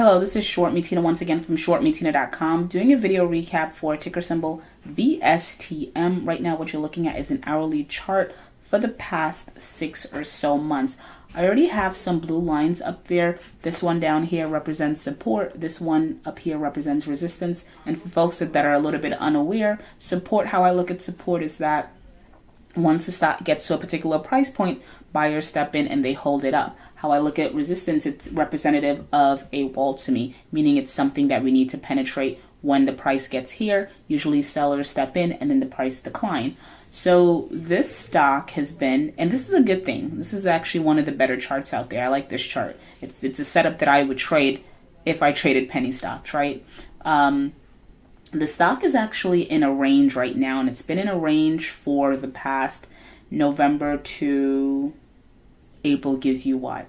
Hello, this is Short Me Tina once again from shortmetina.com, doing a video recap for ticker symbol VSTM. Right now what you're looking at is an hourly chart for the past 6 or so months. I already have some blue lines up there. This one down here represents support. This one up here represents resistance. And for folks that are a little bit unaware, support, how I look at support is that once the stock gets to a particular price point, buyers step in and they hold it up. How I look at resistance, it's representative of a wall to me, meaning it's something that we need to penetrate when the price gets here. Usually sellers step in and then the price decline. So this stock has been, and this is a good thing. This is actually one of the better charts out there. I like this chart. It's a setup that I would trade if I traded penny stocks, right? The stock is actually in a range right now, and it's been in a range for the past November to April gives you what?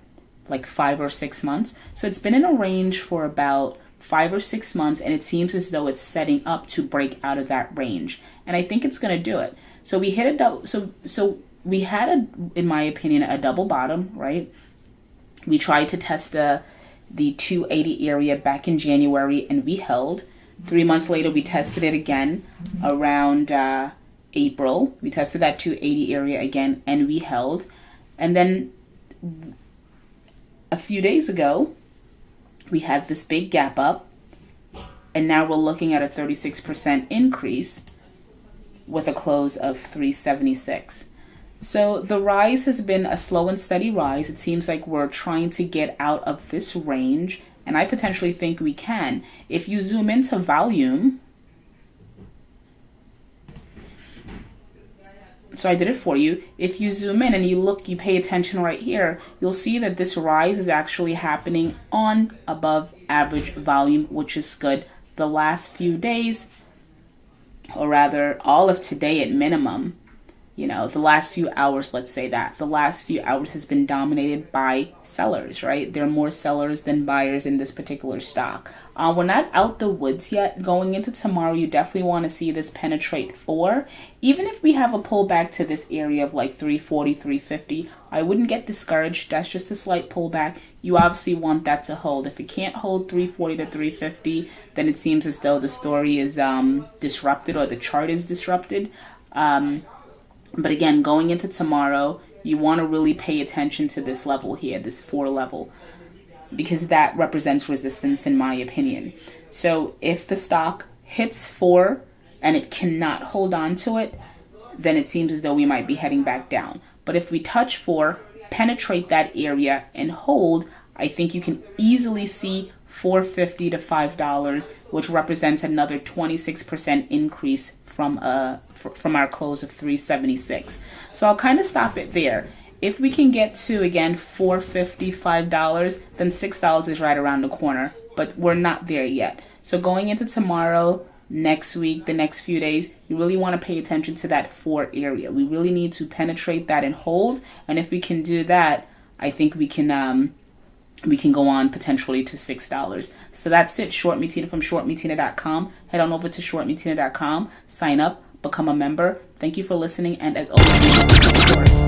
Like 5 or 6 months. So it's been in a range for about 5 or 6 months, and it seems as though it's setting up to break out of that range. And I think it's going to do it. So we hit a double. So we had in my opinion, a double bottom, right? We tried to test the 280 area back in January, and we held. 3 months later, we tested it again around April. We tested that 280 area again, and we held. And then a few days ago, we had this big gap up, and now we're looking at a 36% increase with a close of 376. So the rise has been a slow and steady rise. It seems like we're trying to get out of this range, and I potentially think we can. If you zoom into volume, so I did it for you. If you zoom in and you look, you pay attention right here, you'll see that this rise is actually happening on above average volume, which is good. The last few days, or rather all of today at minimum, the last few hours, let's say that, the last few hours has been dominated by sellers, right? There are more sellers than buyers in this particular stock. We're not out the woods yet. Going into tomorrow, you definitely want to see this penetrate 4. Even if we have a pullback to this area of like 340, 350, I wouldn't get discouraged. That's just a slight pullback. You obviously want that to hold. If it can't hold 340 to 350, then it seems as though the story is disrupted, or the chart is disrupted. But again, going into tomorrow, you want to really pay attention to this level here, this 4 level, because that represents resistance in my opinion. So if the stock hits 4 and it cannot hold on to it, then it seems as though we might be heading back down. But if we touch 4, penetrate that area and hold, I think you can easily see $4.50 to $5, which represents another 26% increase from our close of 376. So I'll kind of stop it there. If we can get to, again, $4.50, $5, then $6 is right around the corner, but we're not there yet. So going into tomorrow, next week, the next few days, you really want to pay attention to that 4 area. We really need to penetrate that and hold. And if we can do that, I think we can go on potentially to $6. So that's it. Short Me Tina from shortmetina.com. Head on over to shortmetina.com, sign up, become a member. Thank you for listening, and as always,